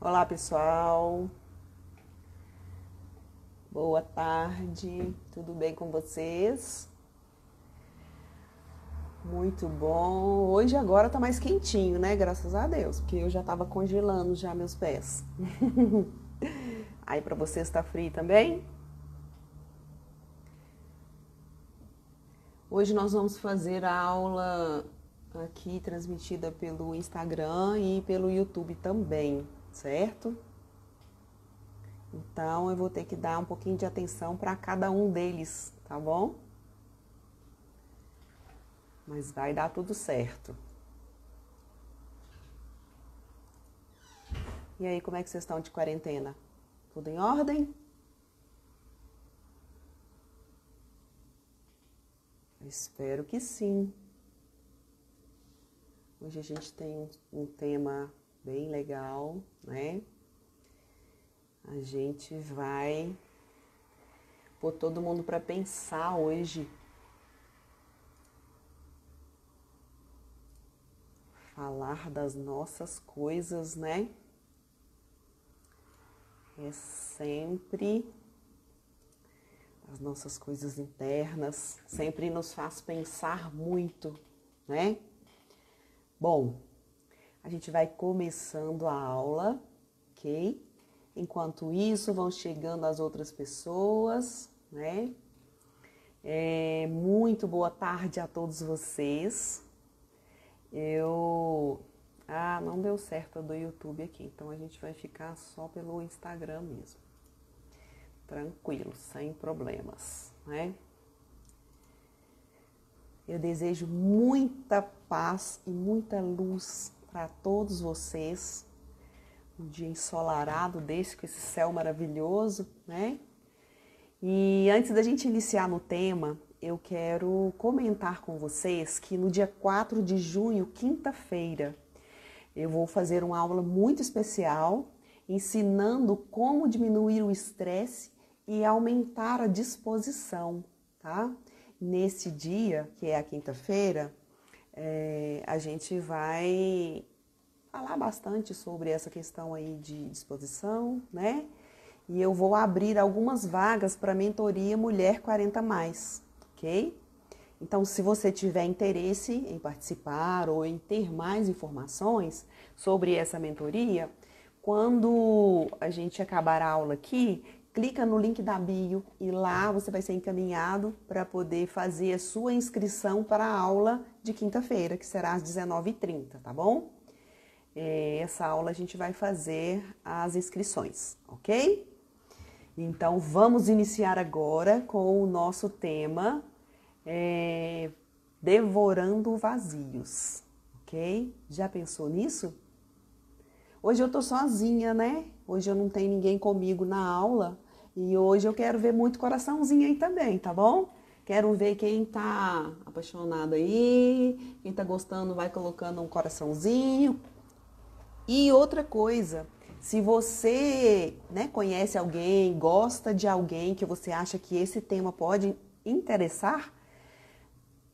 Olá, pessoal. Boa tarde. Tudo bem com vocês? Muito bom. Hoje agora tá mais quentinho, né? Graças a Deus, porque eu já tava congelando já meus pés. Aí para vocês tá frio também? Hoje nós vamos fazer a aula aqui transmitida pelo Instagram e pelo YouTube também, certo? Então eu vou ter que dar um pouquinho de atenção para cada um deles, tá bom? Mas vai dar tudo certo. E aí, como é que vocês estão de quarentena? Tudo em ordem? Eu espero que sim. Hoje a gente tem um tema bem legal, né? A gente vai pôr todo mundo para pensar hoje. Falar das nossas coisas, né? É sempre as nossas coisas internas, sempre nos faz pensar muito, né? Bom, a gente vai começando a aula, ok? Enquanto isso, vão chegando as outras pessoas, né? Muito boa tarde a todos vocês. Não deu certo a do YouTube aqui, então a gente vai ficar só pelo Instagram mesmo. Tranquilo, sem problemas, né? Eu desejo muita paz e muita luz para todos vocês. Um dia ensolarado desse, com esse céu maravilhoso, né? E antes da gente iniciar no tema, eu quero comentar com vocês que no dia 4 de junho, quinta-feira, eu vou fazer uma aula muito especial, ensinando como diminuir o estresse e aumentar a disposição, tá? Nesse dia, que é a quinta-feira, a gente vai falar bastante sobre essa questão aí de disposição, né? E eu vou abrir algumas vagas para mentoria Mulher 40+, ok? Então, se você tiver interesse em participar ou em ter mais informações sobre essa mentoria, quando a gente acabar a aula aqui, clica no link da bio e lá você vai ser encaminhado para poder fazer a sua inscrição para a aula de quinta-feira, que será às 19h30, tá bom? Essa aula a gente vai fazer as inscrições, ok? Então, vamos iniciar agora com o nosso tema, devorando vazios, ok? Já pensou nisso? Hoje eu tô sozinha, né? Hoje eu não tenho ninguém comigo na aula e hoje eu quero ver muito coraçãozinho aí também, tá bom? Quero ver quem tá apaixonado aí, quem tá gostando vai colocando um coraçãozinho. E outra coisa, se você, né, conhece alguém, gosta de alguém que você acha que esse tema pode interessar,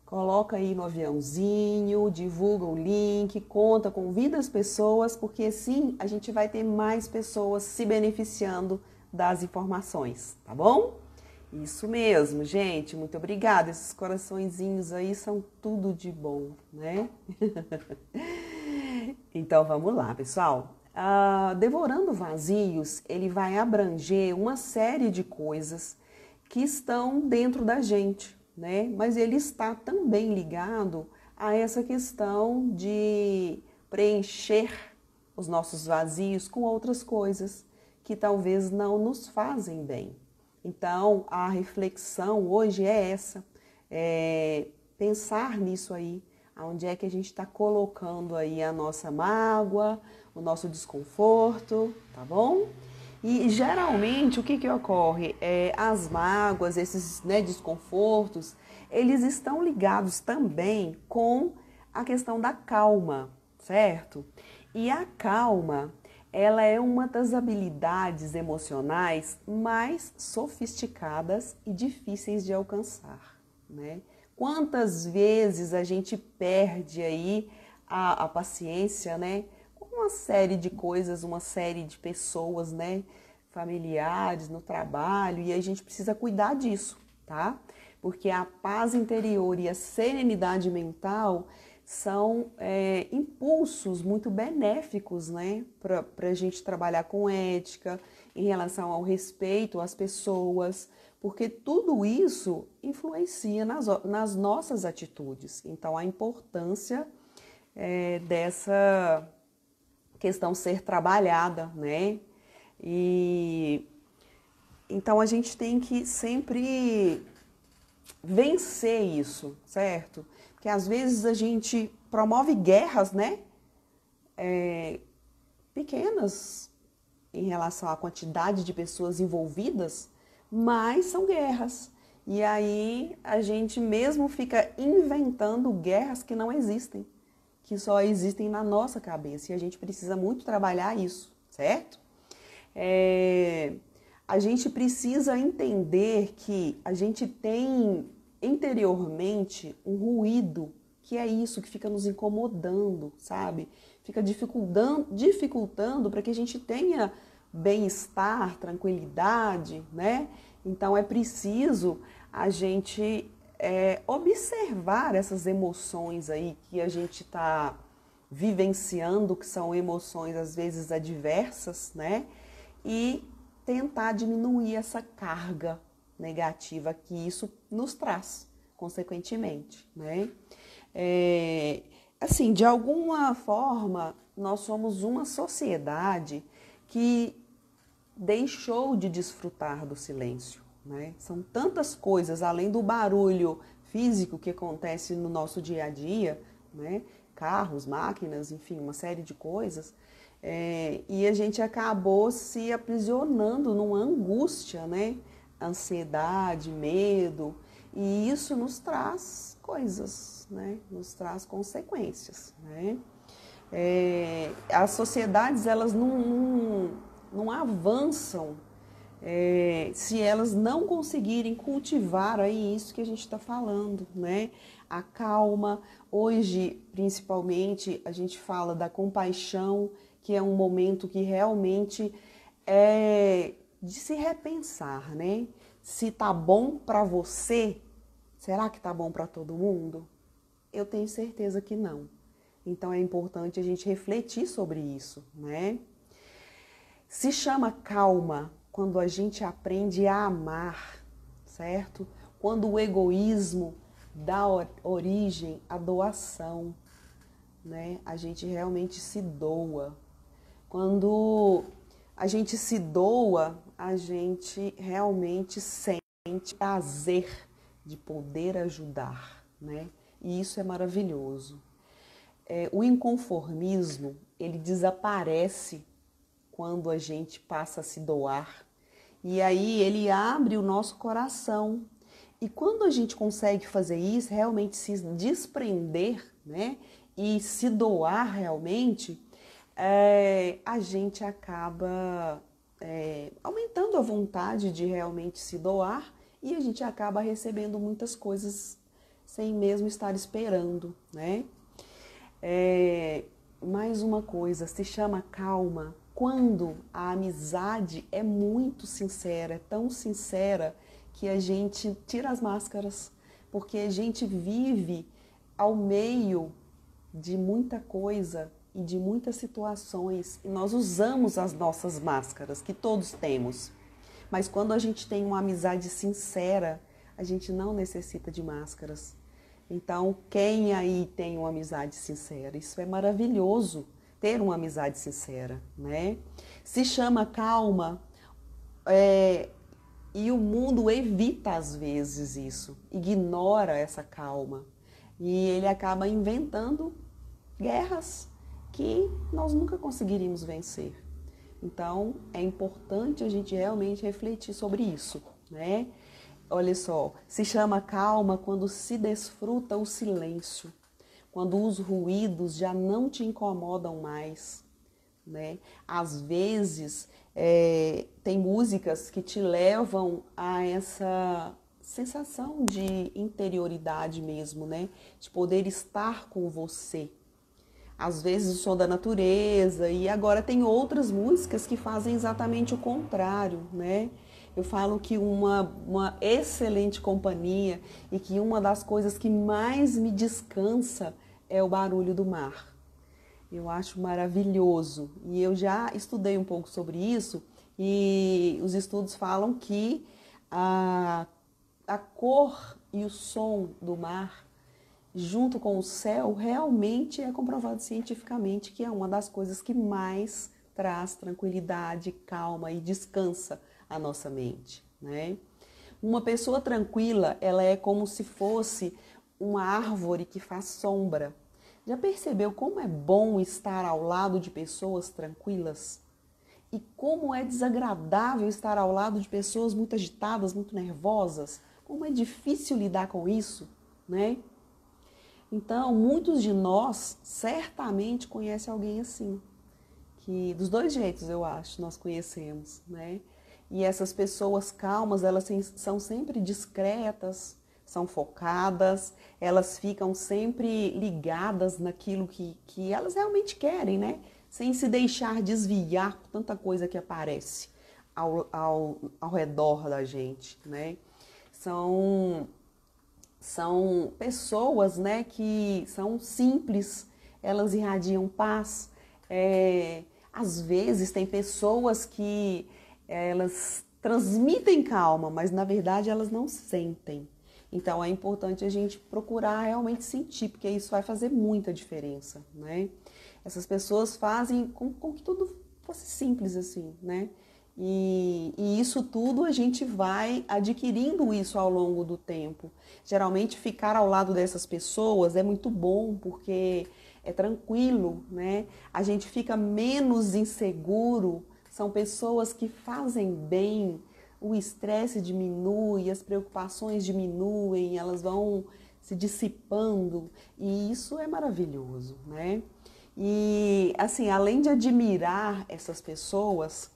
coloca aí no aviãozinho, divulga o link, convida as pessoas, porque assim a gente vai ter mais pessoas se beneficiando das informações, tá bom? Isso mesmo, gente, muito obrigada. Esses coraçõezinhos aí são tudo de bom, né? Então vamos lá, pessoal. Devorando vazios, ele vai abranger uma série de coisas que estão dentro da gente, né? Mas ele está também ligado a essa questão de preencher os nossos vazios com outras coisas que talvez não nos fazem bem. Então, a reflexão hoje é essa, pensar nisso aí, onde é que a gente está colocando aí a nossa mágoa, o nosso desconforto, tá bom? E geralmente o que ocorre? As mágoas, esses, né, desconfortos, eles estão ligados também com a questão da calma, certo? E a calma, ela é uma das habilidades emocionais mais sofisticadas e difíceis de alcançar, né? Quantas vezes a gente perde aí a paciência, né? Com uma série de coisas, uma série de pessoas, né? Familiares, no trabalho, e a gente precisa cuidar disso, tá? Porque a paz interior e a serenidade mental são impulsos muito benéficos, né? Para a gente trabalhar com ética, em relação ao respeito às pessoas, porque tudo isso influencia nas nossas atitudes. Então, a importância dessa questão ser trabalhada, né? E então a gente tem que sempre vencer isso, certo? Porque às vezes a gente promove guerras, né? Pequenas em relação à quantidade de pessoas envolvidas, mas são guerras. E aí a gente mesmo fica inventando guerras que não existem, que só existem na nossa cabeça. E a gente precisa muito trabalhar isso, certo? A gente precisa entender que a gente tem interiormente um ruído, que é isso que fica nos incomodando, sabe? Fica dificultando para que a gente tenha bem-estar, tranquilidade, né? Então é preciso a gente observar essas emoções aí que a gente está vivenciando, que são emoções às vezes adversas, né? E tentar diminuir essa carga negativa que isso nos traz, consequentemente, né? Assim, de alguma forma, nós somos uma sociedade que deixou de desfrutar do silêncio, né? São tantas coisas, além do barulho físico que acontece no nosso dia a dia, né? Carros, máquinas, enfim, uma série de coisas, e a gente acabou se aprisionando numa angústia, né? Ansiedade, medo, e isso nos traz coisas, né? Nos traz consequências, né? As sociedades, elas não avançam se elas não conseguirem cultivar aí isso que a gente está falando, né? A calma. Hoje, principalmente, a gente fala da compaixão, que é um momento que realmente é de se repensar, né? Se tá bom para você, será que tá bom para todo mundo? Eu tenho certeza que não. Então é importante a gente refletir sobre isso, né? Se chama calma quando a gente aprende a amar, certo? Quando o egoísmo dá origem à doação, né? A gente realmente se doa. Quando a gente se doa, a gente realmente sente prazer de poder ajudar, né? E isso é maravilhoso. O inconformismo, ele desaparece quando a gente passa a se doar. E aí ele abre o nosso coração. E quando a gente consegue fazer isso, realmente se desprender, né? E se doar realmente, a gente acaba aumentando a vontade de realmente se doar e a gente acaba recebendo muitas coisas sem mesmo estar esperando, né? Mais uma coisa, se chama calma quando a amizade é muito sincera, é tão sincera que a gente tira as máscaras, porque a gente vive ao meio de muita coisa e de muitas situações e nós usamos as nossas máscaras, que todos temos. Mas quando a gente tem uma amizade sincera, a gente não necessita de máscaras. Então, quem aí tem uma amizade sincera? Isso é maravilhoso, ter uma amizade sincera, né? Se chama calma, e o mundo evita às vezes isso, ignora essa calma. E ele acaba inventando guerras que nós nunca conseguiríamos vencer. Então, é importante a gente realmente refletir sobre isso, né? Olha só, se chama calma quando se desfruta o silêncio, quando os ruídos já não te incomodam mais, né? Às vezes, tem músicas que te levam a essa sensação de interioridade mesmo, né? De poder estar com você. às vezes o som da natureza, e agora tem outras músicas que fazem exatamente o contrário, né? Eu falo que uma excelente companhia e que uma das coisas que mais me descansa é o barulho do mar. Eu acho maravilhoso. E eu já estudei um pouco sobre isso e os estudos falam que a cor e o som do mar, junto com o céu, realmente é comprovado cientificamente que é uma das coisas que mais traz tranquilidade, calma e descansa a nossa mente, né? Uma pessoa tranquila, ela é como se fosse uma árvore que faz sombra. Já percebeu como é bom estar ao lado de pessoas tranquilas? E como é desagradável estar ao lado de pessoas muito agitadas, muito nervosas? Como é difícil lidar com isso, né? Então, muitos de nós certamente conhecem alguém assim, que dos dois jeitos eu acho nós conhecemos, né? E essas pessoas calmas, elas são sempre discretas, são focadas, elas ficam sempre ligadas naquilo que elas realmente querem, né? Sem se deixar desviar por tanta coisa que aparece ao redor da gente, né? São pessoas, né, que são simples, elas irradiam paz. Às vezes tem pessoas que elas transmitem calma, mas na verdade elas não sentem. Então é importante a gente procurar realmente sentir, porque isso vai fazer muita diferença, né? Essas pessoas fazem com que tudo fosse simples assim, né? E isso tudo a gente vai adquirindo isso ao longo do tempo. Geralmente ficar ao lado dessas pessoas é muito bom porque é tranquilo, né? A gente fica menos inseguro. São pessoas que fazem bem, o estresse diminui, as preocupações diminuem, elas vão se dissipando e isso é maravilhoso, né? E assim, além de admirar essas pessoas,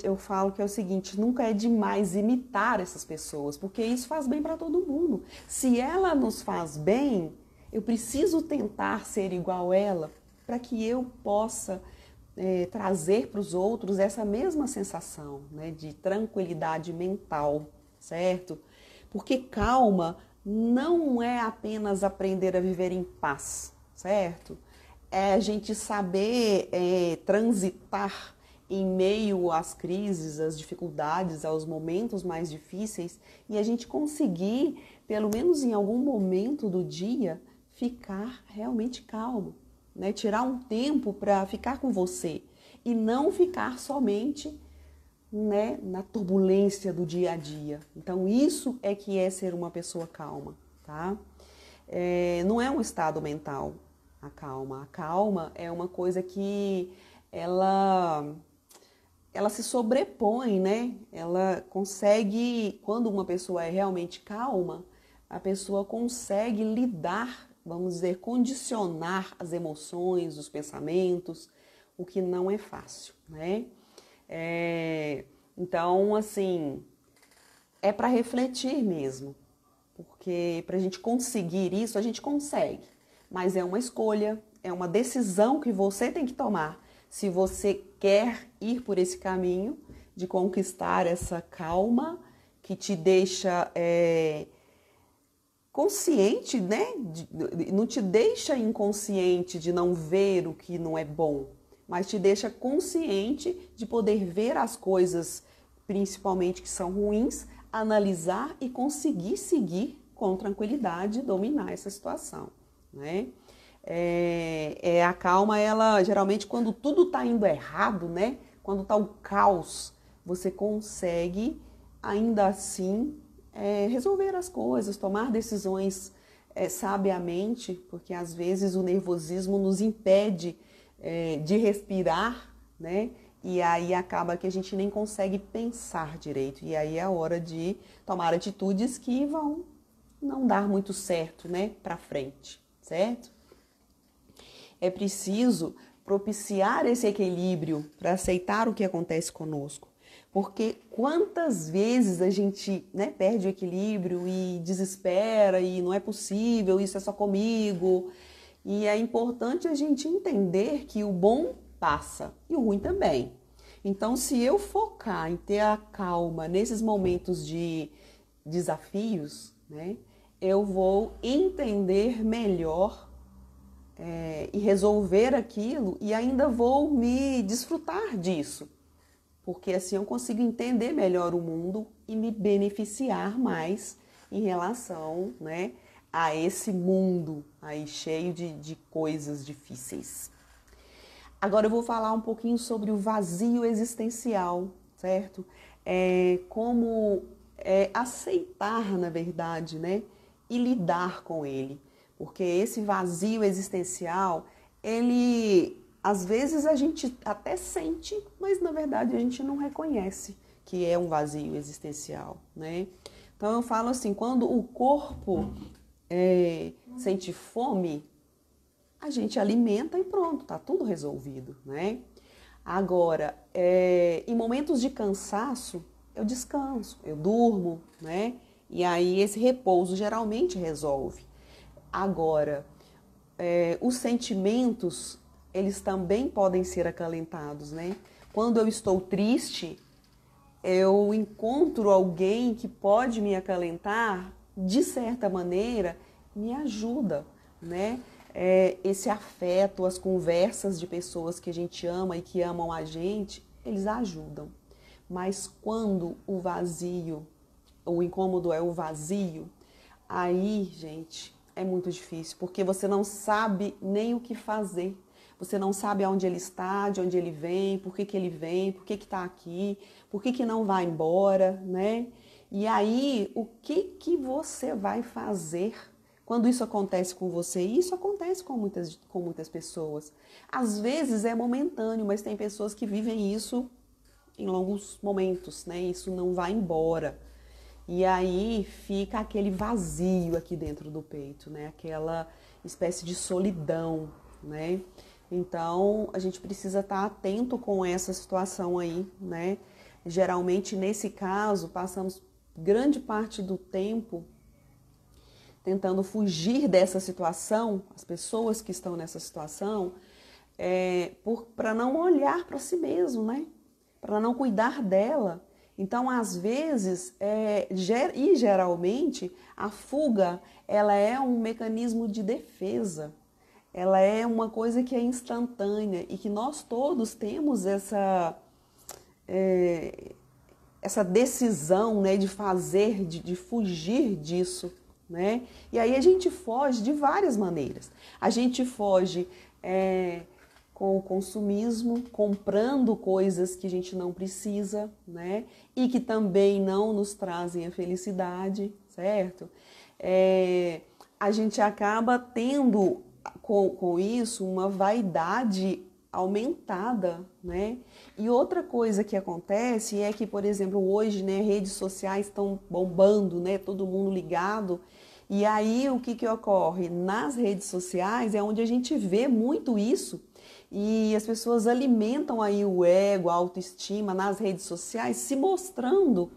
eu falo que é o seguinte, nunca é demais imitar essas pessoas, porque isso faz bem para todo mundo. Se ela nos faz bem, eu preciso tentar ser igual a ela para que eu possa trazer para os outros essa mesma sensação, né, de tranquilidade mental, certo? Porque calma não é apenas aprender a viver em paz, certo? É a gente saber transitar em meio às crises, às dificuldades, aos momentos mais difíceis e a gente conseguir, pelo menos em algum momento do dia, ficar realmente calmo, né? Tirar um tempo para ficar com você e não ficar somente, né, na turbulência do dia a dia. Então isso é que é ser uma pessoa calma, tá? Não é um estado mental a calma. A calma é uma coisa que ela se sobrepõe, né? Ela consegue, quando uma pessoa é realmente calma, a pessoa consegue lidar, vamos dizer, condicionar as emoções, os pensamentos, o que não é fácil, né? Então, assim, é para refletir mesmo, porque para a gente conseguir isso, a gente consegue, mas é uma escolha, é uma decisão que você tem que tomar. Se você quer ir por esse caminho de conquistar essa calma que te deixa consciente, né? Não te deixa inconsciente de não ver o que não é bom, mas te deixa consciente de poder ver as coisas, principalmente que são ruins, analisar e conseguir seguir com tranquilidade, dominar essa situação, né? A calma, ela geralmente quando tudo está indo errado, né? Quando está o caos, você consegue ainda assim resolver as coisas, tomar decisões sabiamente, porque às vezes o nervosismo nos impede de respirar, né? E aí acaba que a gente nem consegue pensar direito. E aí é a hora de tomar atitudes que vão não dar muito certo, né? Para frente, certo? É preciso propiciar esse equilíbrio para aceitar o que acontece conosco. Porque quantas vezes a gente, né, perde o equilíbrio e desespera e não é possível, isso é só comigo. E é importante a gente entender que o bom passa e o ruim também. Então, se eu focar em ter a calma nesses momentos de desafios, né, eu vou entender melhor e resolver aquilo e ainda vou me desfrutar disso. Porque assim eu consigo entender melhor o mundo e me beneficiar mais em relação, né, a esse mundo aí cheio de coisas difíceis. Agora eu vou falar um pouquinho sobre o vazio existencial, certo? Como aceitar, na verdade, né? E lidar com ele. Porque esse vazio existencial, ele, às vezes a gente até sente, mas na verdade a gente não reconhece que é um vazio existencial, né? Então eu falo assim, quando o corpo sente fome, a gente alimenta e pronto, tá tudo resolvido, né? Agora, em momentos de cansaço, eu descanso, eu durmo, né? E aí esse repouso geralmente resolve. Agora, os sentimentos, eles também podem ser acalentados, né? Quando eu estou triste, eu encontro alguém que pode me acalentar, de certa maneira, me ajuda, né? Esse afeto, as conversas de pessoas que a gente ama e que amam a gente, eles ajudam. Mas quando o vazio, o incômodo é o vazio, aí, gente, é muito difícil, porque você não sabe nem o que fazer. Você não sabe aonde ele está, de onde ele vem, por que ele vem, por que está aqui, por que não vai embora, né? E aí, o que você vai fazer quando isso acontece com você? E isso acontece com muitas pessoas. Às vezes é momentâneo, mas tem pessoas que vivem isso em longos momentos, né? Isso não vai embora. E aí fica aquele vazio aqui dentro do peito, né? Aquela espécie de solidão, né? Então, a gente precisa estar atento com essa situação aí, né? Geralmente, nesse caso, passamos grande parte do tempo tentando fugir dessa situação, as pessoas que estão nessa situação, para não olhar para si mesmo, né? Para não cuidar dela. Então, às vezes, e geralmente, a fuga, ela é um mecanismo de defesa. Ela é uma coisa que é instantânea e que nós todos temos essa decisão, né, de fazer, de fugir disso, né? E aí a gente foge de várias maneiras. A gente foge com o consumismo, comprando coisas que a gente não precisa, né? E que também não nos trazem a felicidade, certo? A gente acaba tendo com isso uma vaidade aumentada, né? E outra coisa que acontece é que, por exemplo, hoje, né, redes sociais estão bombando, né? Todo mundo ligado. E aí o que ocorre? Nas redes sociais é onde a gente vê muito isso. E as pessoas alimentam aí o ego, a autoestima nas redes sociais, se mostrando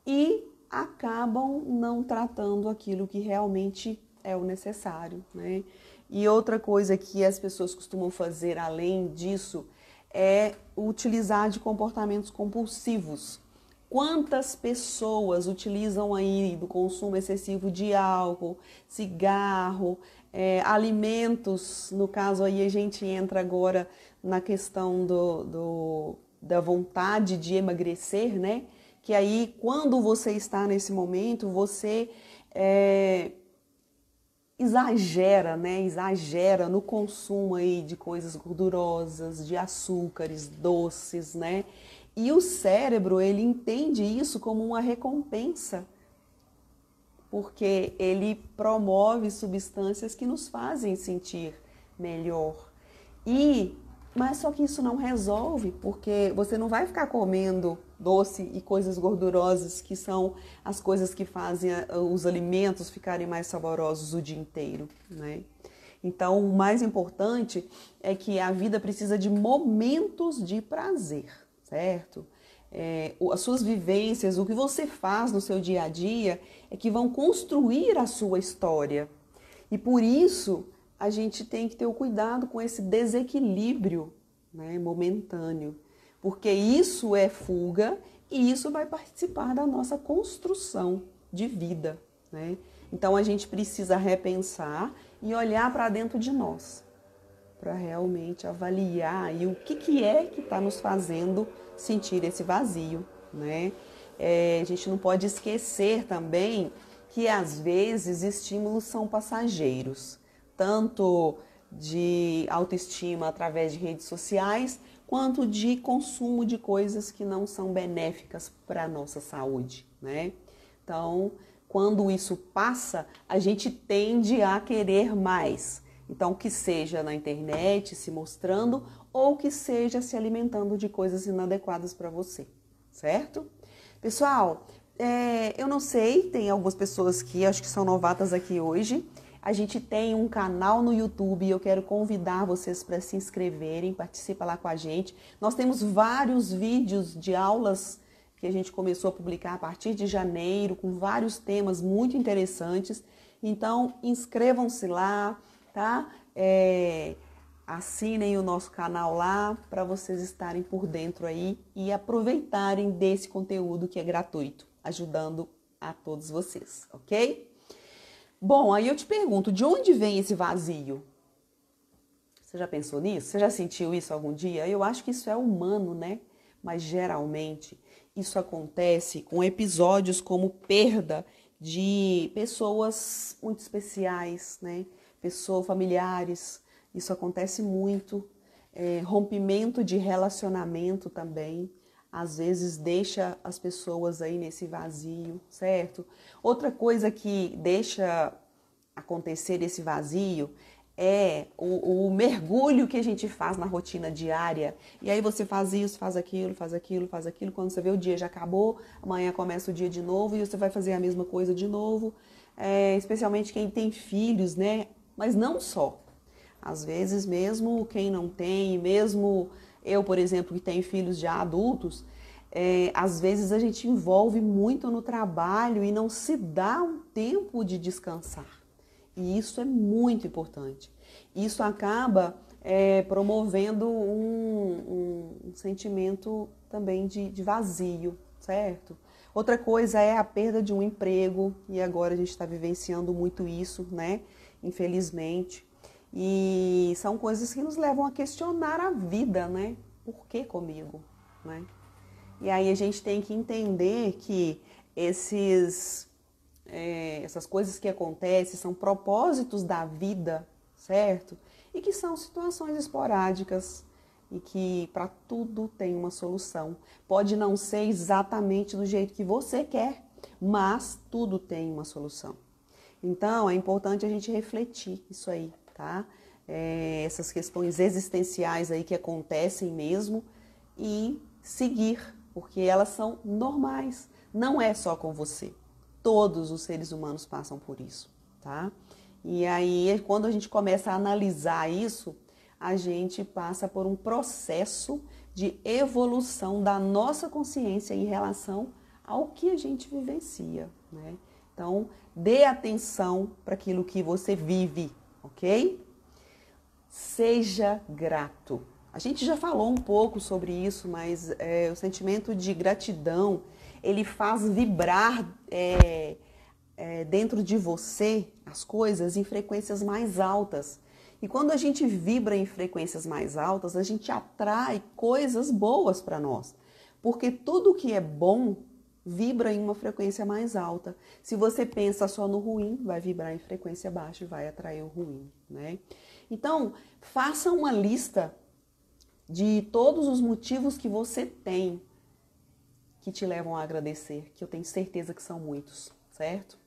e acabam não tratando aquilo que realmente é o necessário, né? E outra coisa que as pessoas costumam fazer além disso é utilizar de comportamentos compulsivos. Quantas pessoas utilizam aí do consumo excessivo de álcool, cigarro, alimentos? No caso aí a gente entra agora na questão da vontade de emagrecer, né? Que aí quando você está nesse momento, você exagera, né? Exagera no consumo aí de coisas gordurosas, de açúcares, doces, né? E o cérebro, ele entende isso como uma recompensa, porque ele promove substâncias que nos fazem sentir melhor. Mas só que isso não resolve, porque você não vai ficar comendo doce e coisas gordurosas, que são as coisas que fazem os alimentos ficarem mais saborosos o dia inteiro, né? Então, o mais importante é que a vida precisa de momentos de prazer, certo? As suas vivências, o que você faz no seu dia a dia é que vão construir a sua história. E por isso a gente tem que ter o cuidado com esse desequilíbrio, né, momentâneo, porque isso é fuga e isso vai participar da nossa construção de vida, né? Então a gente precisa repensar e olhar para dentro de nós, para realmente avaliar aí o que é que está nos fazendo sentir esse vazio, né? A gente não pode esquecer também que às vezes estímulos são passageiros, tanto de autoestima através de redes sociais, quanto de consumo de coisas que não são benéficas para a nossa saúde, né? Então, quando isso passa, a gente tende a querer mais. Então, que seja na internet se mostrando ou que seja se alimentando de coisas inadequadas para você, certo? Pessoal, eu não sei, tem algumas pessoas que acho que são novatas aqui hoje. A gente tem um canal no YouTube e eu quero convidar vocês para se inscreverem, participa lá com a gente. Nós temos vários vídeos de aulas que a gente começou a publicar a partir de janeiro, com vários temas muito interessantes. Então, inscrevam-se lá, tá? Assinem o nosso canal lá para vocês estarem por dentro aí e aproveitarem desse conteúdo que é gratuito, ajudando a todos vocês, ok? Bom, aí eu te pergunto, de onde vem esse vazio? Você já pensou nisso? Você já sentiu isso algum dia? Eu acho que isso é humano, né? Mas geralmente isso acontece com episódios como perda de pessoas muito especiais, né? Pessoas familiares. Isso acontece muito. Rompimento de relacionamento também. Às vezes deixa as pessoas aí nesse vazio, certo? Outra coisa que deixa acontecer esse vazio é o mergulho que a gente faz na rotina diária. E aí você faz isso, faz aquilo, faz aquilo, faz aquilo. Quando você vê o dia já acabou, amanhã começa o dia de novo e você vai fazer a mesma coisa de novo. Especialmente quem tem filhos, né? Mas não só. Às vezes mesmo quem não tem, mesmo eu, por exemplo, que tenho filhos já adultos, às vezes a gente envolve muito no trabalho e não se dá um tempo de descansar. E isso é muito importante. Isso acaba promovendo um sentimento também de vazio, certo? Outra coisa é a perda de um emprego, e agora a gente está vivenciando muito isso, né? Infelizmente. E são coisas que nos levam a questionar a vida, né? Por que comigo, né? E aí a gente tem que entender que essas coisas que acontecem são propósitos da vida, certo? E que são situações esporádicas e que para tudo tem uma solução. Pode não ser exatamente do jeito que você quer, mas tudo tem uma solução. Então é importante a gente refletir isso aí, tá? Essas questões existenciais aí que acontecem mesmo e seguir, porque elas são normais. Não é só com você. Todos os seres humanos passam por isso, tá? E aí, quando a gente começa a analisar isso, a gente passa por um processo de evolução da nossa consciência em relação ao que a gente vivencia, né? Então, dê atenção para aquilo que você vive, ok? Seja grato. A gente já falou um pouco sobre isso, mas o sentimento de gratidão, ele faz vibrar dentro de você as coisas em frequências mais altas. E quando a gente vibra em frequências mais altas, a gente atrai coisas boas para nós. Porque tudo que é bom vibra em uma frequência mais alta. Se você pensa só no ruim, vai vibrar em frequência baixa e vai atrair o ruim, né? Então, faça uma lista de todos os motivos que você tem que te levam a agradecer, que eu tenho certeza que são muitos, certo?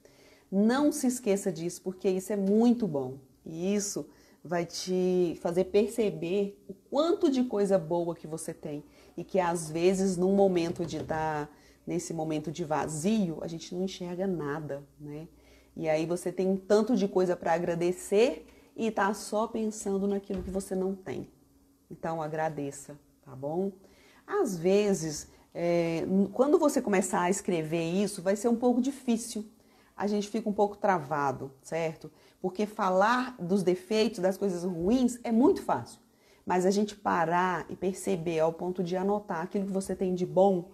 Não se esqueça disso, porque isso é muito bom. E isso vai te fazer perceber o quanto de coisa boa que você tem. E que às vezes, nesse momento de vazio, a gente não enxerga nada, né? E aí você tem um tanto de coisa para agradecer e tá só pensando naquilo que você não tem. Então agradeça, tá bom? Às vezes, quando você começar a escrever isso, vai ser um pouco difícil. a gente fica um pouco travado, certo? Porque falar dos defeitos, das coisas ruins, é muito fácil. Mas a gente parar e perceber ao ponto de anotar aquilo que você tem de bom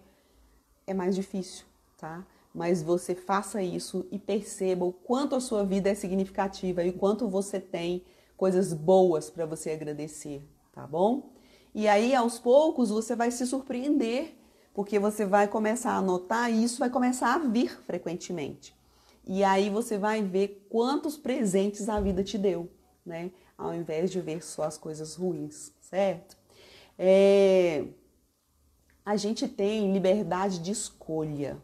é mais difícil, tá? Mas você faça isso e perceba o quanto a sua vida é significativa e o quanto você tem coisas boas para você agradecer, tá bom? E aí, aos poucos, você vai se surpreender, porque você vai começar a notar e isso vai começar a vir frequentemente. E aí você vai ver quantos presentes a vida te deu, né? Ao invés de ver só as coisas ruins, certo? A gente tem liberdade de escolha.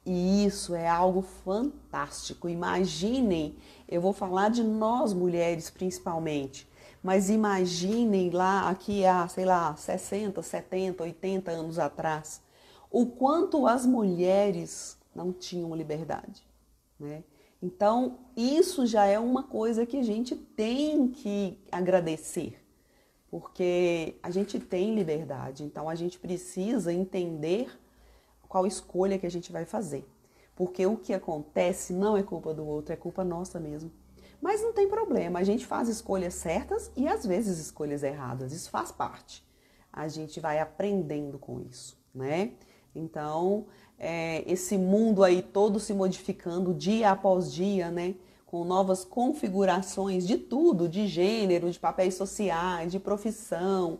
E isso é algo fantástico. Imaginem, eu vou falar de nós mulheres principalmente, mas imaginem lá, aqui há, sei lá, 60, 70, 80 anos atrás, o quanto as mulheres não tinham liberdade, né? Então, isso já é uma coisa que a gente tem que agradecer, porque a gente tem liberdade, então a gente precisa entender qual escolha que a gente vai fazer. Porque o que acontece não é culpa do outro, é culpa nossa mesmo. Mas não tem problema, a gente faz escolhas certas e às vezes escolhas erradas, isso faz parte. A gente vai aprendendo com isso, né? Então, esse mundo aí todo se modificando dia após dia, né? Com novas configurações de tudo, de gênero, de papéis sociais, de profissão.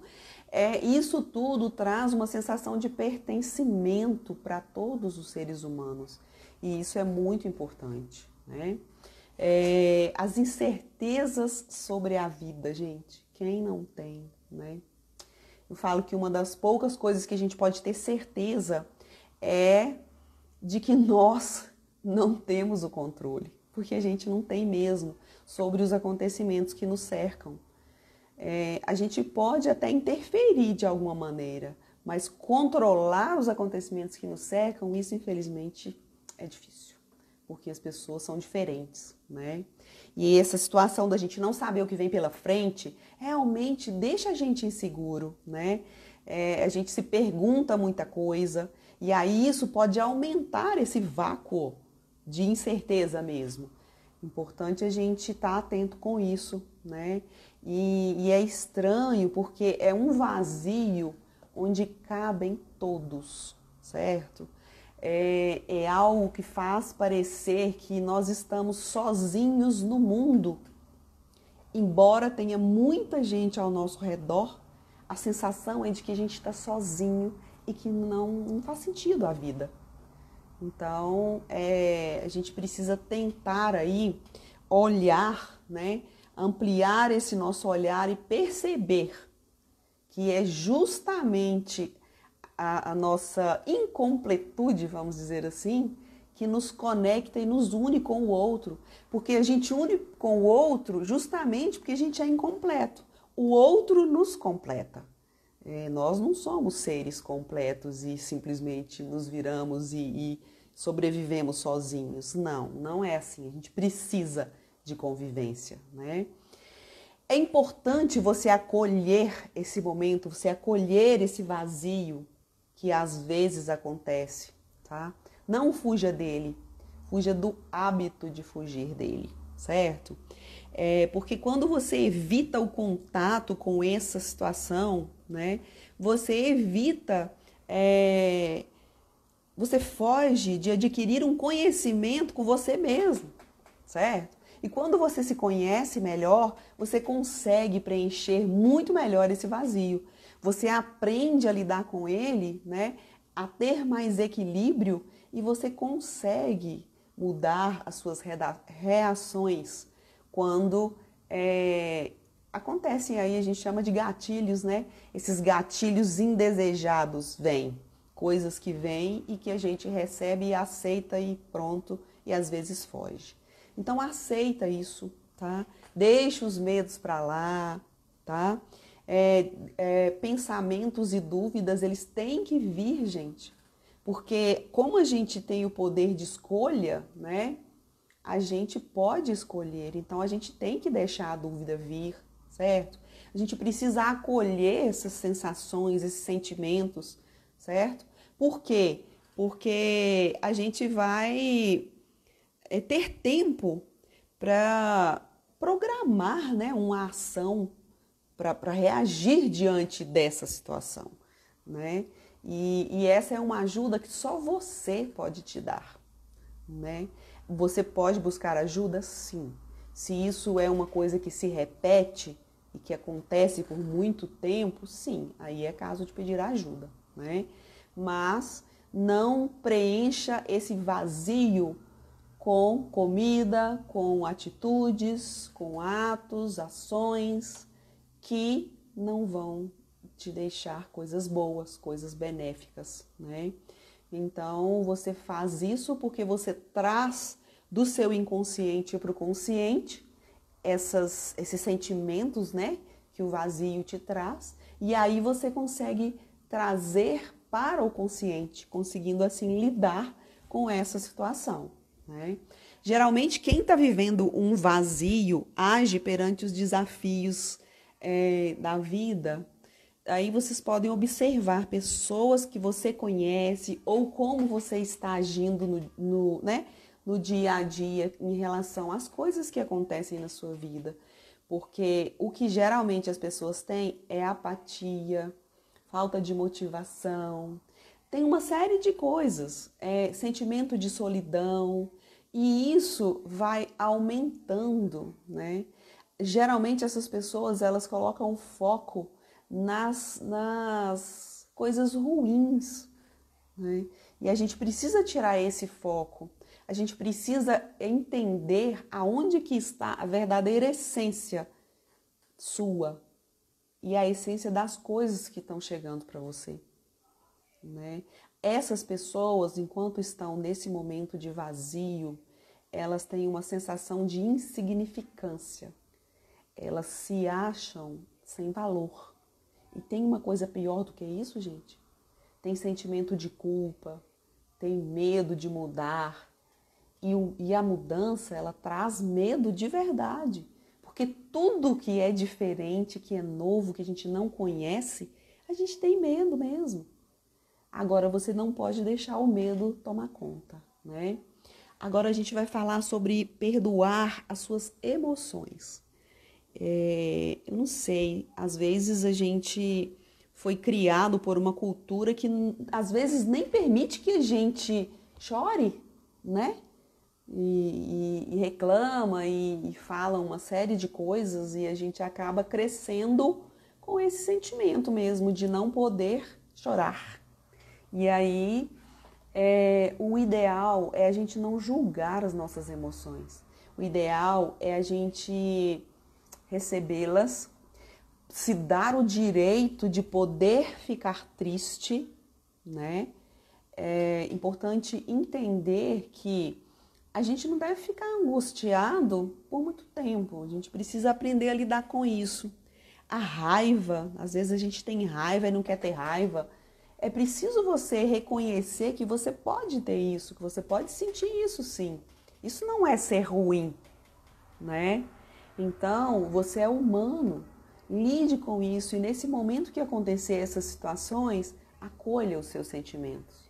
Isso tudo traz uma sensação de pertencimento para todos os seres humanos. E isso é muito importante, né? As incertezas sobre a vida, gente, quem não tem, né? Eu falo que uma das poucas coisas que a gente pode ter certeza é de que nós não temos o controle, porque a gente não tem mesmo sobre os acontecimentos que nos cercam. A gente pode até interferir de alguma maneira, mas controlar os acontecimentos que nos cercam, isso infelizmente é difícil, porque as pessoas são diferentes, né? E essa situação da gente não saber o que vem pela frente, realmente deixa a gente inseguro, né? A gente se pergunta muita coisa, e aí isso pode aumentar esse vácuo de incerteza mesmo. Importante a gente estar atento com isso, né? E é estranho porque é um vazio onde cabem todos, certo? É algo que faz parecer que nós estamos sozinhos no mundo. Embora tenha muita gente ao nosso redor, a sensação é de que a gente está sozinho e que não faz sentido a vida. Então, a gente precisa tentar aí olhar, né? Ampliar esse nosso olhar e perceber que é justamente a nossa incompletude, vamos dizer assim, que nos conecta e nos une com o outro. Porque a gente une com o outro justamente porque a gente é incompleto. O outro nos completa. Nós não somos seres completos e simplesmente nos viramos e sobrevivemos sozinhos. Não, não é assim. A gente precisa de convivência, né? É importante você acolher esse momento, você acolher esse vazio que às vezes acontece, tá? Não fuja dele, fuja do hábito de fugir dele, certo? Porque quando você evita o contato com essa situação, né? Você evita, você foge de adquirir um conhecimento com você mesmo, certo? E quando você se conhece melhor, você consegue preencher muito melhor esse vazio. Você aprende a lidar com ele, né? A ter mais equilíbrio e você consegue mudar as suas reações quando acontecem aí, a gente chama de gatilhos, né? Esses gatilhos indesejados vêm, coisas que vêm e que a gente recebe e aceita e pronto, e às vezes foge. Então aceita isso, tá? Deixa os medos para lá, tá? Pensamentos e dúvidas, eles têm que vir, gente. Porque como a gente tem o poder de escolha, né? A gente pode escolher, então a gente tem que deixar a dúvida vir, certo? A gente precisa acolher essas sensações, esses sentimentos, certo? Por quê? Porque a gente vai ter tempo para programar, né, uma ação para reagir diante dessa situação, né? E essa é uma ajuda que só você pode te dar, né? Você pode buscar ajuda, sim. Se isso é uma coisa que se repete e que acontece por muito tempo, sim, aí é caso de pedir ajuda, né? Mas não preencha esse vazio com comida, com atitudes, com atos, ações que não vão te deixar coisas boas, coisas benéficas, né? Então, você faz isso porque você traz do seu inconsciente para o consciente esses sentimentos, né, que o vazio te traz, e aí você consegue trazer para o consciente, conseguindo assim lidar com essa situação, né? Geralmente, quem está vivendo um vazio age perante os desafios da vida. Aí vocês podem observar pessoas que você conhece ou como você está agindo né, no dia a dia em relação às coisas que acontecem na sua vida. Porque o que geralmente as pessoas têm é apatia, falta de motivação, tem uma série de coisas, sentimento de solidão, e isso vai aumentando, né? Geralmente essas pessoas, elas colocam foco nas coisas ruins, né? E a gente precisa tirar esse foco, a gente precisa entender aonde que está a verdadeira essência sua e a essência das coisas que estão chegando para você, né? Essas pessoas, enquanto estão nesse momento de vazio, elas têm uma sensação de insignificância, elas se acham sem valor. E tem uma coisa pior do que isso, gente? Tem sentimento de culpa, tem medo de mudar. E a mudança, ela traz medo de verdade. Porque tudo que é diferente, que é novo, que a gente não conhece, a gente tem medo mesmo. Agora, você não pode deixar o medo tomar conta, né? Agora a gente vai falar sobre perdoar as suas emoções. Eu não sei, às vezes a gente foi criado por uma cultura que às vezes nem permite que a gente chore, né? E reclama e fala uma série de coisas e a gente acaba crescendo com esse sentimento mesmo de não poder chorar. E aí, o ideal é a gente não julgar as nossas emoções. O ideal é a gente recebê-las, se dar o direito de poder ficar triste, né? É importante entender que a gente não deve ficar angustiado por muito tempo. A gente precisa aprender a lidar com isso. A raiva, às vezes a gente tem raiva e não quer ter raiva. É preciso você reconhecer que você pode ter isso, que você pode sentir isso sim. Isso não é ser ruim, né? Então, você é humano, lide com isso e nesse momento que acontecer essas situações, acolha os seus sentimentos.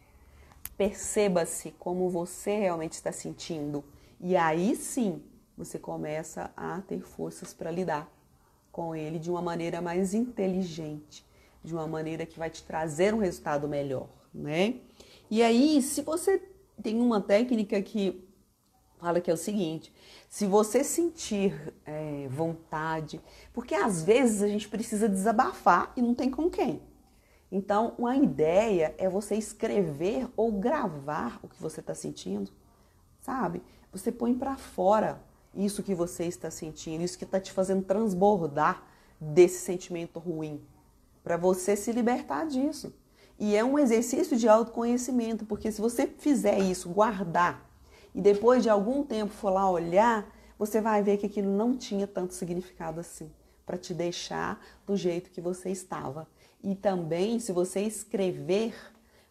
Perceba-se como você realmente está sentindo e aí sim você começa a ter forças para lidar com ele de uma maneira mais inteligente, de uma maneira que vai te trazer um resultado melhor, né? E aí, se você tem uma técnica que fala que é o seguinte, se você sentir vontade, porque às vezes a gente precisa desabafar e não tem com quem. Então, uma ideia é você escrever ou gravar o que você está sentindo, sabe? Você põe para fora isso que você está sentindo, isso que está te fazendo transbordar desse sentimento ruim, para você se libertar disso. E é um exercício de autoconhecimento, porque se você fizer isso, guardar, e depois de algum tempo for lá olhar, você vai ver que aquilo não tinha tanto significado assim, para te deixar do jeito que você estava. E também, se você escrever,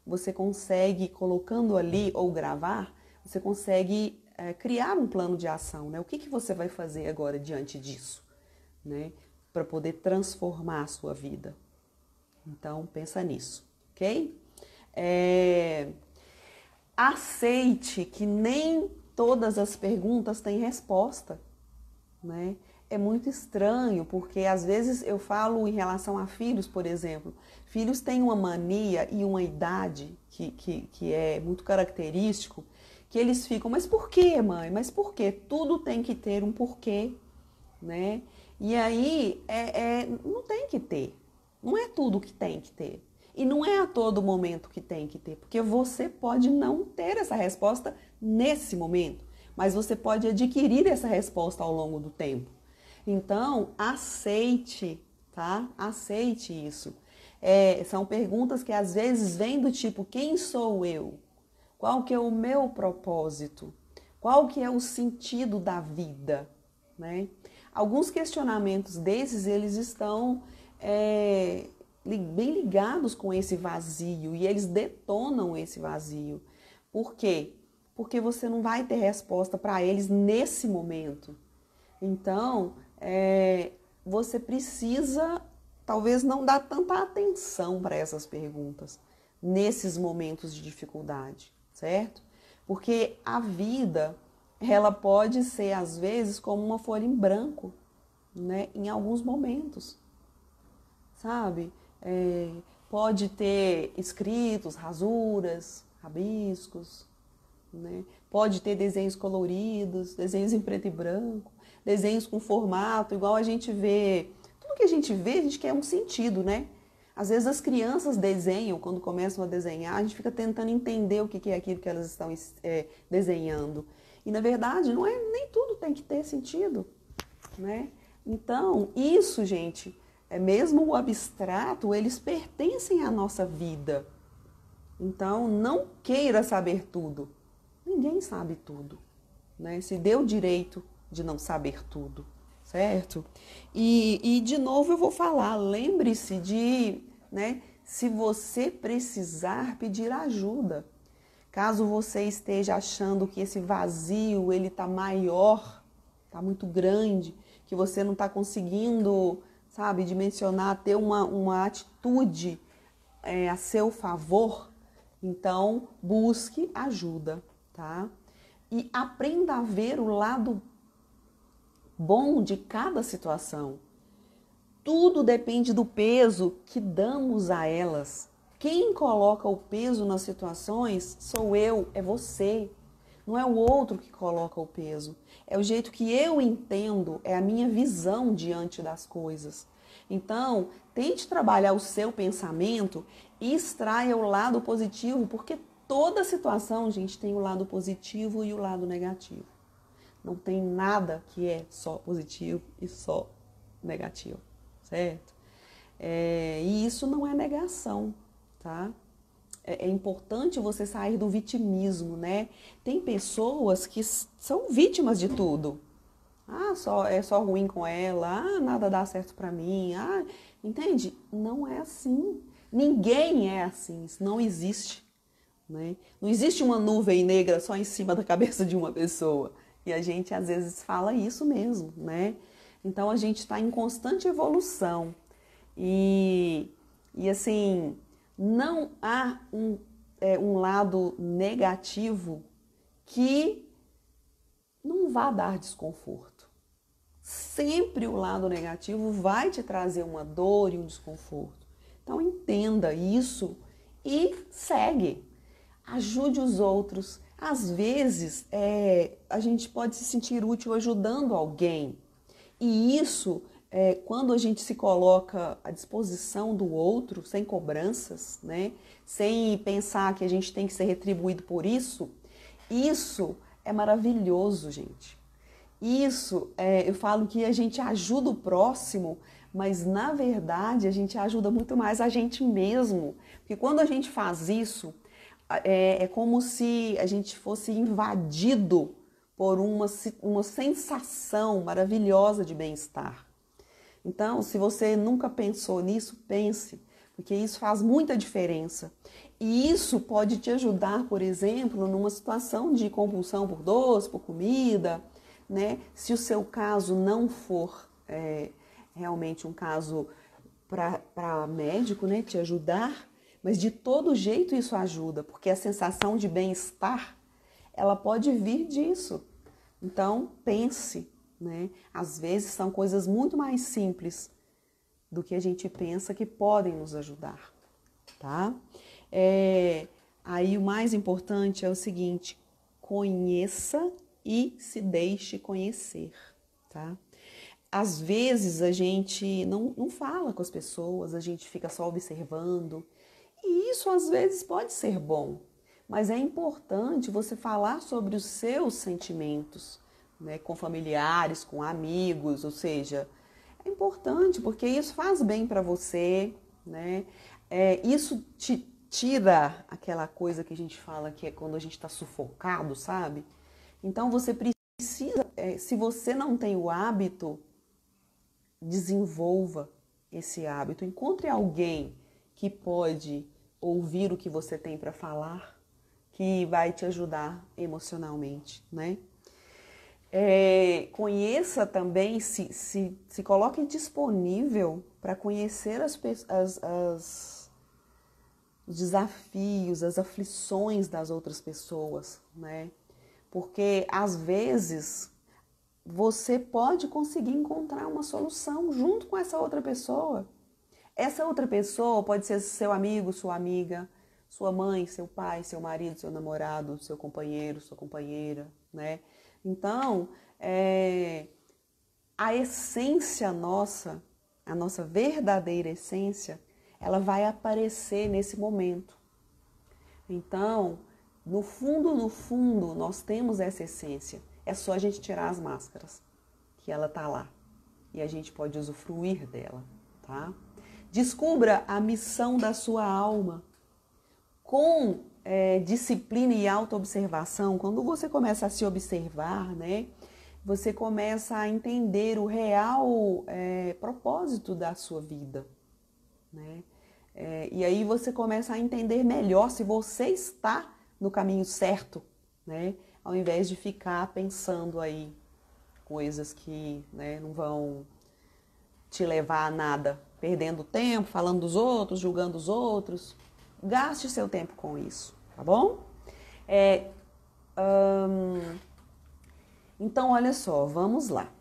você consegue, colocando ali ou gravar, você consegue criar um plano de ação, né? O que você vai fazer agora diante disso, né? Para poder transformar a sua vida. Então, pensa nisso, ok? Aceite que nem todas as perguntas têm resposta, né? É muito estranho, porque às vezes eu falo em relação a filhos, por exemplo. Filhos têm uma mania e uma idade que é muito característico, que eles ficam, mas por quê, mãe? Mas por quê? Tudo tem que ter um porquê, né? E aí, não tem que ter. Não é tudo que tem que ter. E não é a todo momento que tem que ter, porque você pode não ter essa resposta nesse momento, mas você pode adquirir essa resposta ao longo do tempo. Então, aceite, tá? Aceite isso. São perguntas que às vezes vêm do tipo, quem sou eu? Qual que é o meu propósito? Qual que é o sentido da vida, né? Alguns questionamentos desses, eles estão bem ligados com esse vazio e eles detonam esse vazio. Por quê? Porque você não vai ter resposta para eles nesse momento. Então, você precisa, talvez, não dar tanta atenção para essas perguntas nesses momentos de dificuldade, certo? Porque a vida, ela pode ser, às vezes, como uma folha em branco, né? Em alguns momentos, sabe? Pode ter escritos, rasuras, rabiscos, né? Pode ter desenhos coloridos, desenhos em preto e branco, desenhos com formato, igual a gente vê. Tudo que a gente vê, a gente quer um sentido, né? Às vezes as crianças desenham, quando começam a desenhar, a gente fica tentando entender o que é aquilo que elas estão desenhando. E na verdade, não é, nem tudo tem que ter sentido, né? Então, isso, gente, mesmo o abstrato, eles pertencem à nossa vida. Então, não queira saber tudo. Ninguém sabe tudo, né? Se dê o direito de não saber tudo, certo? E de novo eu vou falar, lembre-se de, né, se você precisar pedir ajuda. Caso você esteja achando que esse vazio, ele tá maior, tá muito grande, que você não tá conseguindo, sabe, dimensionar, ter uma atitude a seu favor, então busque ajuda, tá? E aprenda a ver o lado bom de cada situação. Tudo depende do peso que damos a elas. Quem coloca o peso nas situações sou eu, é você. Não é o outro que coloca o peso. É o jeito que eu entendo, é a minha visão diante das coisas. Então, tente trabalhar o seu pensamento e extraia o lado positivo, porque toda situação, gente, tem o lado positivo e o lado negativo. Não tem nada que é só positivo e só negativo, certo? E isso não é negação, tá? É importante você sair do vitimismo, né? Tem pessoas que são vítimas de tudo. É só ruim com ela. Nada dá certo pra mim. Entende? Não é assim. Ninguém é assim. Isso não existe, né? Não existe uma nuvem negra só em cima da cabeça de uma pessoa. E a gente às vezes fala isso mesmo, né? Então a gente está em constante evolução. E assim, não há um lado negativo que não vá dar desconforto. Sempre o lado negativo vai te trazer uma dor e um desconforto. Então entenda isso e segue. Ajude os outros. Às vezes, a gente pode se sentir útil ajudando alguém. E isso, quando a gente se coloca à disposição do outro, sem cobranças, né? Sem pensar que a gente tem que ser retribuído por isso, isso é maravilhoso, gente. Isso, eu falo que a gente ajuda o próximo, mas na verdade a gente ajuda muito mais a gente mesmo. Porque quando a gente faz isso, é como se a gente fosse invadido por uma sensação maravilhosa de bem-estar. Então, se você nunca pensou nisso, pense, porque isso faz muita diferença. E isso pode te ajudar, por exemplo, numa situação de compulsão por doce, por comida, né? Se o seu caso não for realmente um caso para médico, né, te ajudar, mas de todo jeito isso ajuda, porque a sensação de bem-estar, ela pode vir disso. Então, pense, né? Às vezes são coisas muito mais simples do que a gente pensa que podem nos ajudar, tá? Aí o mais importante é o seguinte: conheça e se deixe conhecer, tá? Às vezes a gente não fala com as pessoas, a gente fica só observando, e isso às vezes pode ser bom, mas é importante você falar sobre os seus sentimentos, né, com familiares, com amigos, ou seja, é importante porque isso faz bem para você, né? Isso te tira aquela coisa que a gente fala que é quando a gente está sufocado, sabe? Então você precisa, se você não tem o hábito, desenvolva esse hábito. Encontre alguém que pode ouvir o que você tem para falar, que vai te ajudar emocionalmente, né? Conheça também, se coloque disponível para conhecer os desafios, as aflições das outras pessoas, né? Porque às vezes você pode conseguir encontrar uma solução junto com essa outra pessoa. Essa outra pessoa pode ser seu amigo, sua amiga, sua mãe, seu pai, seu marido, seu namorado, seu companheiro, sua companheira, né? Então, a essência nossa, a nossa verdadeira essência, ela vai aparecer nesse momento. Então, no fundo, nós temos essa essência. É só a gente tirar as máscaras, que ela tá lá. E a gente pode usufruir dela, tá? Descubra a missão da sua alma. Com disciplina e autoobservação, quando você começa a se observar, né? Você começa a entender o real propósito da sua vida, né? E aí você começa a entender melhor se você está no caminho certo, né? Ao invés de ficar pensando aí coisas que, né, não vão te levar a nada, perdendo tempo, falando dos outros, julgando os outros. Gaste seu tempo com isso, tá bom? Então, olha só, vamos lá.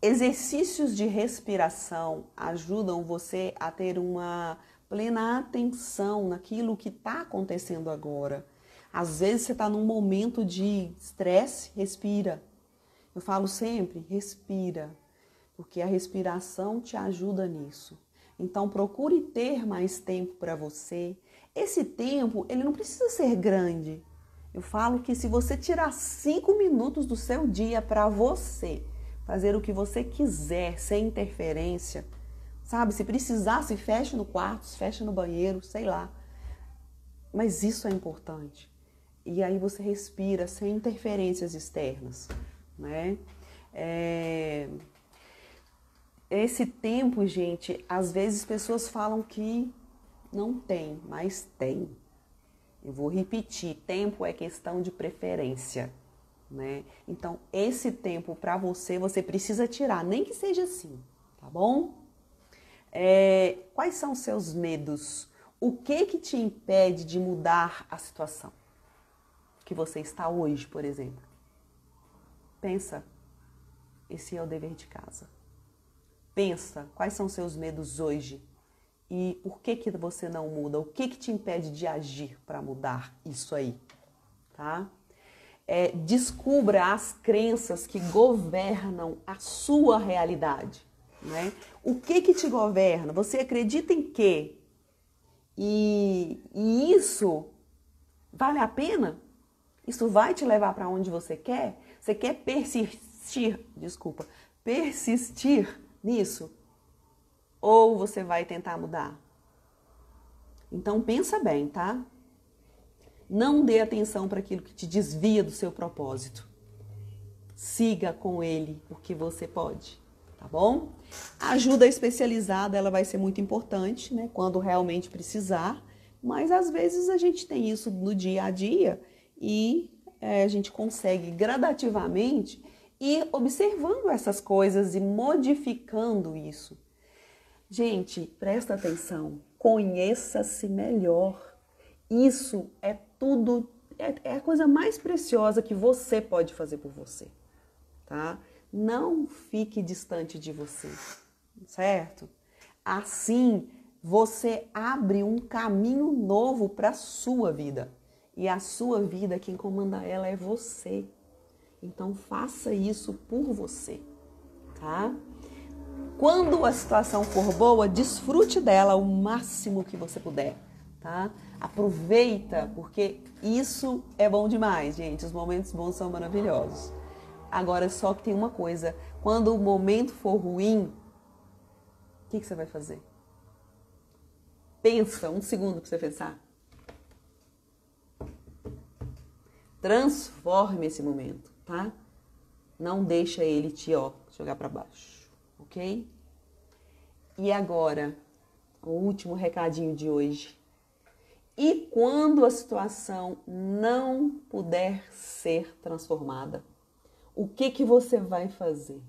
Exercícios de respiração ajudam você a ter uma plena atenção naquilo que está acontecendo agora. Às vezes você está num momento de estresse, respira. Eu falo sempre, respira, porque a respiração te ajuda nisso. Então, procure ter mais tempo para você. Esse tempo, ele não precisa ser grande. Eu falo que se você tirar 5 minutos do seu dia para você, fazer o que você quiser, sem interferência, sabe? Se precisar, se fecha no quarto, se fecha no banheiro, sei lá. Mas isso é importante. E aí você respira sem interferências externas, né? Esse tempo, gente, às vezes pessoas falam que não tem, mas tem. Eu vou repetir, tempo é questão de preferência, né? Então, esse tempo para você, você precisa tirar, nem que seja assim, tá bom? Quais são os seus medos? O que te impede de mudar a situação que você está hoje, por exemplo? Pensa, esse é o dever de casa. Pensa, quais são seus medos hoje e por que você não muda? O que te impede de agir para mudar isso aí, tá? Descubra as crenças que governam a sua realidade, né? O que te governa? Você acredita em quê? E isso vale a pena? Isso vai te levar para onde você quer? Você quer persistir nisso? Ou você vai tentar mudar? Então pensa bem, tá? Não dê atenção para aquilo que te desvia do seu propósito. Siga com ele, porque você pode, tá bom? A ajuda especializada, ela vai ser muito importante, né? Quando realmente precisar, mas às vezes a gente tem isso no dia a dia e a gente consegue gradativamente ir observando essas coisas e modificando isso. Gente, presta atenção, conheça-se melhor. Isso é tudo é a coisa mais preciosa que você pode fazer por você, tá? Não fique distante de você, certo? Assim, você abre um caminho novo para a sua vida. E a sua vida, quem comanda ela é você. Então, faça isso por você, tá? Quando a situação for boa, desfrute dela o máximo que você puder, tá? Aproveita, porque isso é bom demais, gente. Os momentos bons são maravilhosos. Agora, só que tem uma coisa. Quando o momento for ruim, o que você vai fazer? Pensa, um segundo para você pensar. Transforme esse momento, tá? Não deixa ele te, jogar para baixo, ok? E agora, o último recadinho de hoje. E quando a situação não puder ser transformada, o que você vai fazer?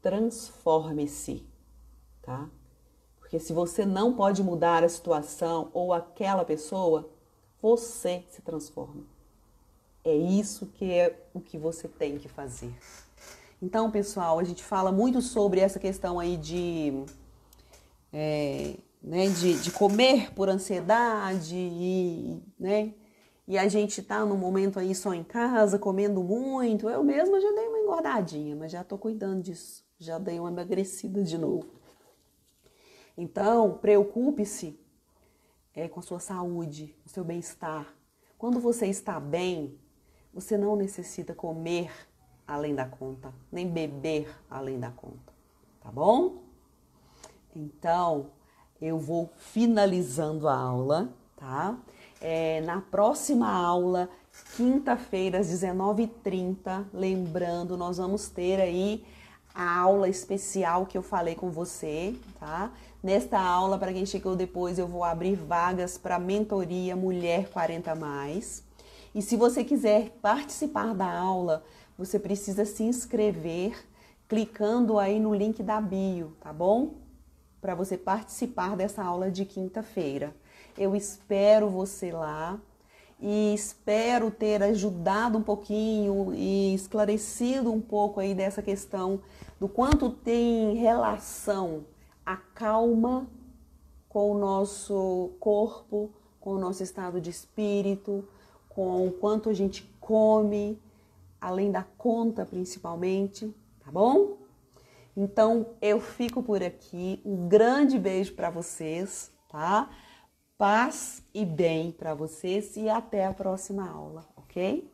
Transforme-se, tá? Porque se você não pode mudar a situação ou aquela pessoa, você se transforma. É isso que é o que você tem que fazer. Então, pessoal, a gente fala muito sobre essa questão aí de comer por ansiedade e a gente tá num momento aí só em casa, comendo muito. Eu mesma já dei uma engordadinha, mas já tô cuidando disso. Já dei uma emagrecida de novo. Então, preocupe-se com a sua saúde, o seu bem-estar. Quando você está bem, você não necessita comer além da conta, nem beber além da conta, tá bom? Então, eu vou finalizando a aula, tá? Na próxima aula, quinta-feira, às 19h30, lembrando, nós vamos ter aí a aula especial que eu falei com você, tá? Nesta aula, para quem chegou depois, eu vou abrir vagas para mentoria Mulher 40+. E se você quiser participar da aula, você precisa se inscrever clicando aí no link da bio, tá bom? Para você participar dessa aula de quinta-feira. Eu espero você lá e espero ter ajudado um pouquinho e esclarecido um pouco aí dessa questão do quanto tem relação a calma com o nosso corpo, com o nosso estado de espírito, com o quanto a gente come, além da conta principalmente, tá bom? Então, eu fico por aqui. Um grande beijo para vocês, tá? Paz e bem para vocês e até a próxima aula, ok?